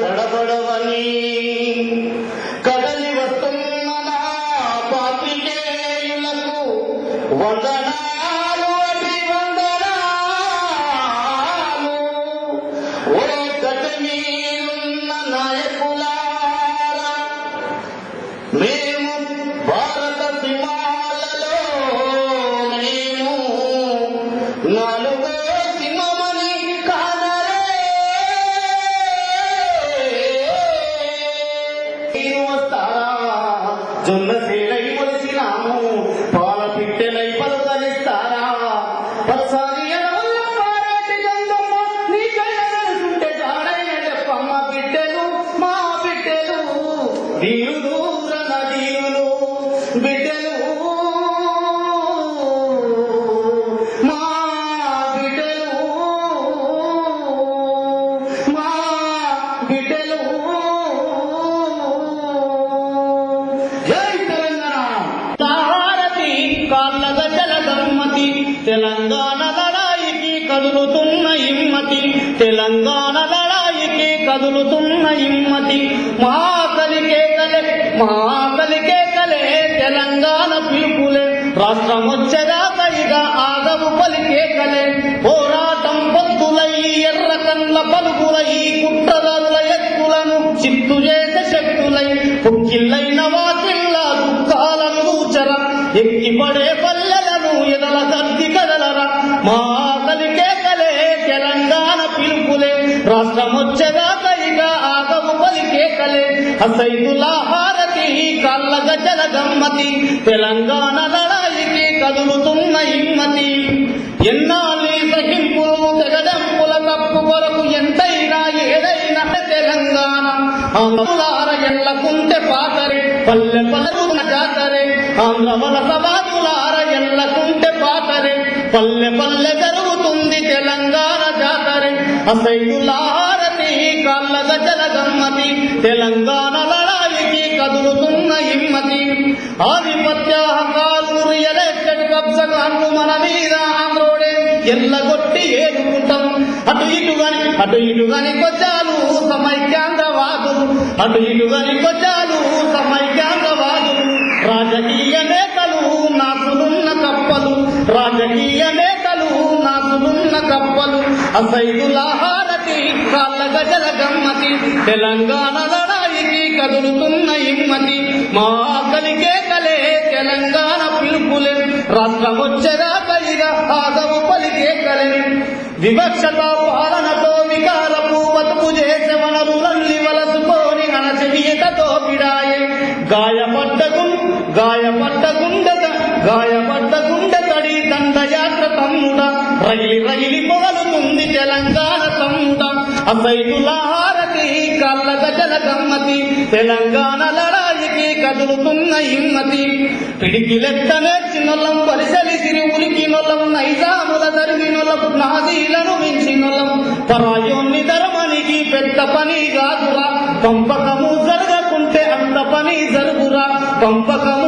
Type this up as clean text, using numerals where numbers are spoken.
తడబడవని కదలి వస్తున్న నా పాత్రికేయులకు వందనాలు అభివందనాలు. ఓ గతమీలున్న నాయకులారా, మేము భారత సింహాలలో మేము నాలుగో సింహమని కాదరే. జొన్న సేలై మొలిసినాము, పాల పిట్టెలై పలుకలిస్తారా? పచ్చారి ఎడవల్ల పారేటి గంగమ్మ, నీ కళ్ళ తెలుసుంటే జాడైన చెప్పమ్మ. బిడ్డలు మా బిడ్డలు దీనులు రణదీనులు, బిడ్డలు మా బిడ్డలు మా బిడ్డలు. కాళ్ళ జలగమ్మతి తెలంగాణ లడాయికి కదులుతున్న ఇమ్మతి, తెలంగాణ లడాయికి కదులుతున్న ఇమ్మతి. మహాకలికేకలే తెలంగాణ పిలుపులే, రాష్ట్రం వచ్చేదాకా ఇక ఆగవు పలికేకలే. పోరాటం పొత్తులై ఎర్ర కళ్ళ పలుకులై కుట్రదారుల ఎత్తులను చిత్తు చేసే శక్తులై పుక్కిల్లైన వాకిళ్ళ దుఃఖాలను కూచరా, ఎక్కిపడే పల్లెలను ఎదల కత్తి కదలరా. మా కలికేకలే తెలంగాణ పిలుపులే, రాష్ట్రం వచ్చేదాకా ఇక ఆగవు పలికేకలే. హసైదులా హారతి కాళ్ళ గజల గమ్మతి, తెలంగాణ లడాయికి కదులుతున్న ఇమ్మతి. ఎన్నాళ్ళి సహింపులు తెగదెంపుల కప్పు కొరకు ఎంతైనా ఏదైనా తెలంగాణ. ఆంధ్రులార ఎల్లకుంటే పాతరే, పల్లె పల్లెన జాతరే. ఆంధ్ర వలస బాధులార ఎల్లకుంటే పాతరే, పల్లె పల్లె జరుగుతుంది తెలంగాణ జాతరే. అసైదులారతి కాళ్ళ గజల గమ్మతి, తెలంగాణ లడాయికి కదులుతున్న హిమ్మతి. ఆధిపత్యాహకాలు రియలెస్టేట్ కబ్జగాళ్ళు మన మీద ఆంధ్రోడే ఎల్లగొట్టి ఏడుకుంటాం. అటు ఇటుగాని కొచ్చాలు సమైక్యాంధ్రవాదులు, అటు ఇటుగాని కొచ్చాలు సమైక్యాంధ్రవాదులు. రాజకీయ నేతలు నాకులున్న కప్పలు, రాజకీయ నేతలు నాకులున్న కప్పలు. అసైదుల హారతి కాళ్ళ గజల గమ్మతి, తెలంగాణ లడాయికి కదులుతున్న ఇమ్మతి. మా కలికేకలే తెలంగాణ పిలుపులే, రాష్ట్రం వచ్చేదాకా ఇక ఆగవు పలికేకలే. వివక్షత పాలనతో వికారపు బతుకు చేసే వనరులల్లి వలసుకొని అణచనీయతతో పిడాయే. గాయపడ్డ గుండె తడి దండయాత్ర తమ్ముడ, రగిలి మొగలుతుంది తెలంగాణ తమ్ముడ. అసైదుల హారతి కాళ్ళ గజల గమ్మతి, తెలంగాణ లడాయికి కదులుతున్న హిమ్మతి. పిడికిలెత్త నేర్చినొల్లం, పరిసలిసిరి ఉలికినొల్లం, నైజాముల ధర్మినొల్లం, నాజీలను మించినొల్లం. పరాయోన్ని ధర్మనికి పెద్ద పని కాదురా, పంపకము జరగకుంటే అంత పని జరుగురా. పంపకము